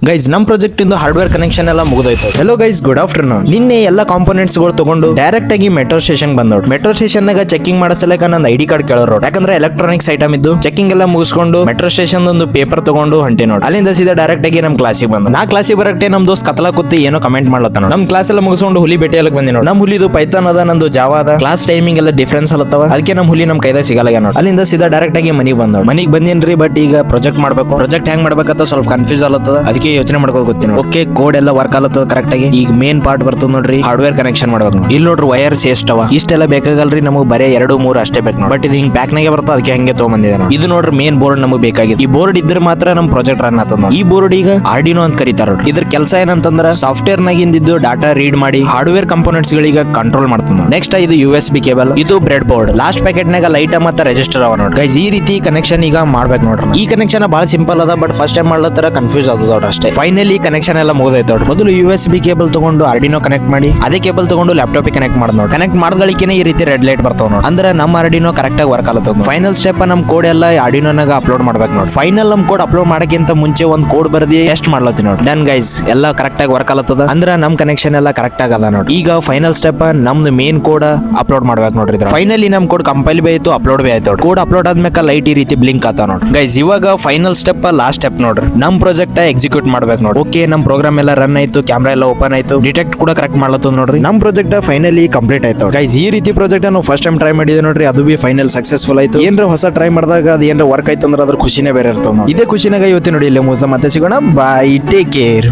Guys ನಮ್ project ಇಂದು hardware connection ಎಲ್ಲ ಮುಗಿದೋಯ್ತು. Hello guys, good afternoon. ನಿನ್ನೆ ಎಲ್ಲ ಕಾಂಪೋನೆಂಟ್ಸ್ ಗಳು ತಗೊಂಡು ಡೈರೆಕ್ಟ್ ಆಗಿ ಮೆಟ್ರೋ ಸ್ಟೇಷನ್ ಬಂದೋಡ್. ಮೆಟ್ರೋ ಸ್ಟೇಷನ್ ನಾಗ ಚೆಕಿಂಗ್ ಮಾಡಸಲಕ ನನ್ನ ಐಡಿ ಕಾರ್ಡ್ ಕೇಳೋರು, ಯಾಕಂದ್ರೆ ಎಲೆಕ್ಟ್ರಾನಿಕ್ಸ್ ಐಟಮ್ ಇದ್ದು ಚೆಕಿಂಗ್ ಎಲ್ಲ ಮುಗಿಸ್ಕೊಂಡು ಮೆಟ್ರೋ ಸ್ಟೇಷನ್ ಒಂದು ಪೇಪರ್ ತಗೊಂಡು ಹೊಂಟಿ ನೋಡ್. ಅಲ್ಲಿಂದ ಸೀದಾ ಡೈರೆಕ್ಟ್ ಆಗಿ ನಮ್ ಕ್ಲಾಸಿಗೆ ಬಂದ. ನಾ ಕ್ಲಾಸಿಗೆ ಬರಕ್ಕೆ ನಮ್ ದೋಸ್ತ್ ಕತ್ಲಾ ಕೂತಿ ಏನೋ ಕಮೆಂಟ್ ಮಾಡ್ಲತ್ತಾನ. ನಮ್ ಕ್ಲಾಸ್ ಎಲ್ಲ ಮುಗಿಸ್ಕೊಂಡು ಹುಲಿ ಭೇಟಿಯಲ್ಲಕ್ ಬಂದಿ ನೋಡ್. ನಮ್ ಹುಲಿದು ಪೈಥಾನ್ ಅದ, ನಂದು ಜಾವಾ ಅದ. ಕ್ಲಾಸ್ ಟೈಮಿಂಗ್ ಎಲ್ಲ ಡಿಫ್ರೆನ್ಸ್ ಅಲ್ಲತ್ತವ, ಅದಕ್ಕೆ ನಮ್ ಹುಲಿ ನಮ್ ಕೈದಾಗ ಸಿಗಲ್ಲ ನೋಡ್. ಅಲ್ಲಿಂದ ಸೀದಾ ಡೈರೆಕ್ಟ್ ಆಗಿ ಮನಿಗೆ ಬಂದ. ಮನಿಗೆ ಬಂದೇನ್ರಿ, ಬಟ್ ಈಗ ಪ್ರಾಜೆಕ್ಟ್ ಮಾಡ್ಬೇಕು. ಪ್ರಾಜೆಕ್ಟ್ ಹೆಂಗ್ ಮಾಡ್ಬೇಕಂತ ಸ್ವಲ್ಪ ಕನ್ಫ್ಯೂಸ್ ಅಲ್ಲತ್ತದ, ಅದಕ್ಕೆ ಯೋಚನೆ ಮಾಡ್ಕೋದು ಗೊತ್ತಿನ. ಓಕೆ, ಕೋಡ್ ಎಲ್ಲ ವರ್ಕ್ ಆಲತ್ತದ ಕರೆಕ್ಟ್ ಆಗಿ. ಈಗ ಮೇನ್ ಪಾರ್ಟ್ ಬರ್ತದ ನೋಡ್ರಿ, ಹಾರ್ಡ್ವೇರ್ ಕನೆಕ್ಷನ್ ಮಾಡ್ಬೇಕು. ಇಲ್ಲಿ ನೋಡ್ರಿ ವೈರ್ಸ್ ಎಷ್ಟವ, ಇಷ್ಟೆಲ್ಲ ಬೇಕಾಗಲ್ರಿ ನಮಗ್, ಬರೇ 2-3 ಅಷ್ಟೇ ಬೇಕು. ಬಟ್ ಇದು ಹಿಂಗ್ ಪ್ಯಾಕ್ ನಾಗೆ ಬರ್ತದ, ಅದಕ್ಕೆ ಹಂಗೆ ತಗೊಂಬಂದಿದೆ. ಇದು ನೋಡ್ರಿ ಮೇನ್ ಬೋರ್ಡ್ ನಮಗ್ ಬೇಕಾಗಿದೆ. ಈ ಬೋರ್ಡ್ ಇದ್ರೆ ಮಾತ್ರ ನಮ್ ಪ್ರಾಜೆಕ್ಟ್ ರನ್ ಆಗ್ತದ. ಈ ಬೋರ್ಡ್ ಈಗ ಆರ್ಡಿನೋ ಅಂತ ಕರೀತಾರ. ಇದ್ರ ಕೆಲಸ ಏನಂತಂದ್ರ ಸಾಫ್ಟ್ವೇರ್ ನಾಗಿಂದಿದ್ದು ಡಾಟಾ ರೀಡ್ ಮಾಡಿ ಹಾರ್ಡ್ವೇರ್ ಕಂಪೋನೆಂಟ್ಸ್ ಗಳಿಗೆ ಕಂಟ್ರೋಲ್ ಮಾಡ್ತದ. ನೆಕ್ಸ್ಟ್ ಇದು USB ಕೇಬಲ್, ಇದು ಬ್ರೆಡ್ ಬೋರ್ಡ್. ಲಾಸ್ಟ್ ಪ್ಯಾಕೆಟ್ ನಾಗ ಲೈಟ್ ಮತ್ತೆ ರೆಜಿಸ್ಟರ್ ಅವ ನೋಡ್ರಿ. ಗೈಸ್ ಈ ರೀತಿ ಕನೆಕ್ಷನ್ ಈಗ ಮಾಡ್ಬೇಕು ನೋಡ್ರಿ. ಈ ಕನೆಕ್ಷನ್ ಬಹಳ ಸಿಂಪಲ್ ಅದ, ಬಟ್ ಫಸ್ಟ್ ಟೈಮ್ ಮಾಡ್ಲತ್ತರ ಕನ್ಫ್ಯೂಸ್ ಆದ ನೋಡ್ರಿ ಅಷ್ಟೇ. ಫೈನಲಿ ಕನೆಕ್ಷನ್ ಎಲ್ಲ ಮುಗಿದೈತೆ ನೋಡ್ರಿ. ಮೊದಲು USB ಕೇಬಲ್ ತಗೊಂಡು ಆರ್ಡಿನೋ ಕನೆಕ್ಟ್ ಮಾಡಿ, ಅದೇ ಕೇಬಲ್ ತಗೊಂಡು ಲ್ಯಾಪ್ಟಾಪ್ ಕನೆಕ್ಟ್ ಮಾಡಿ ನೋಡಿ. ಕನೆಕ್ಟ್ ಮಾಡಿದಳಿಕೆನೆ ಈ ರೀತಿ ರೆಡ್ ಲೈಟ್ ಬರ್ತಾವ ನೋಡಿ, ಅಂದ್ರೆ ನಮ್ಮ ಆರ್ಡಿನೋ ಕರೆಕ್ಟ್ ಆಗಿ ವರ್ಕ್ ಆಲತ್ತದ. ಫೈನಲ್ ಸ್ಟೆಪ್ ನಮ್ ಕೋಡ್ ಎಲ್ಲ ಆರ್ಡಿನೋನಾಗ ಅಪ್ಲೋಡ್ ಮಾಡ್ಬೇಕು ನೋಡಿ. ಫೈನಲ್ ನಮ್ ಕೋಡ್ ಅಪ್ಲೋಡ್ ಮಾಡಕ್ಕಿಂತ ಮುಂಚೆ ಒಂದ್ ಕೋಡ್ ಬರ್ದಿ ಟೆಸ್ಟ್ ಮಾಡ್ಲತ್ತೀನಿ ನೋಡಿ. ಡನ್ ಗೈಸ್, ಎಲ್ಲ ಕರೆಕ್ಟ್ ಆಗಿ ವರ್ಕ್ ಆಲತ್ತದ, ಅಂದ್ರೆ ನಮ್ ಕನೆಕ್ಷನ್ ಎಲ್ಲ ಕರೆಕ್ಟ್ ಆಗದ ನೋಡಿ. ಈಗ ಫೈನಲ್ ಸ್ಟೆಪ್ ನಮ್ದು ಮೇನ್ ಕೋಡ್ ಅಪ್ಲೋಡ್ ಮಾಡ್ಬೇಕು ನೋಡ್ರಿ. ಫೈನಲಿ ನಮ್ ಕೋಡ್ ಕಂಪೈಲ್ ಬಿ ಆಯ್ತು, ಅಪ್ಲೋಡ್ ಬಿ ಆಯ್ತು. ಕೋಡ್ ಅಪ್ಲೋಡ್ ಆದ್ಮೇಲೆ ಲೈಟ್ ಈ ರೀತಿ ಬ್ಲಿಂಕ್ ಆತ ನೋಡಿ. ಗೈಸ್ ಇವಾಗ ಫೈನಲ್ ಸ್ಟೆಪ್ ಲಾಸ್ಟ್ ಸ್ಟೆಪ್ ನೋಡ್ರಿ, ನಮ್ ಪ್ರಾಜೆಕ್ಟ್ ಎಕ್ಸಿಕ್ಯೂಟ್ ಮಾಡ್ಬೇಕು ನೋಡಿ. ಓಕೆ, ನಮ್ ಪ್ರೋಗ್ರಾಮ್ ಎಲ್ಲ ರನ್ ಆಯ್ತು, ಕ್ಯಾಮ್ರಾ ಎಲ್ಲ ಓಪನ್ ಆಯ್ತು, ಡಿಟೆಕ್ಟ್ ಕೂಡ ಕರೆಕ್ಟ್ ಮಾಡ್ಲತ್ತದ ನೋಡ್ರಿ. ನಮ್ ಪ್ರಾಜೆಕ್ಟ್ ಫೈನಲಿ ಕಂಪ್ಲೀಟ್ ಆಯ್ತು. ಗೈಸ್ ಈ ರೀತಿ ಪ್ರಾಜೆಕ್ಟ್ ನಾವು ಫಸ್ಟ್ ಟೈಮ್ ಟ್ರೈ ಮಾಡಿದ್ವಿ ನೋಡ್ರಿ, ಅದು ಬಿ ಫೈನಲ್ ಸಕ್ಸಸ್ಫುಲ್ ಆಯ್ತು. ಏನ್ರ ಹೊಸ ಟ್ರೈ ಮಾಡಿದಾಗ ಅದು ಏನ್ರ ವರ್ಕ್ ಆಯ್ತು ಅಂದ್ರೆ ಅದ್ರ ಖುಷಿನೇ ಬೇರೆ ಇರ್ತದ ನೋಡಿ. ಇದೇ ಖುಷಿನಾಗ ಇವತ್ತು ನೋಡಿ ಇಲ್ಲಿ ಮತ್ತೆ ಸಿಗೋಣ. ಬಾಯ್, ಟೇಕ್ ಕೇರ್.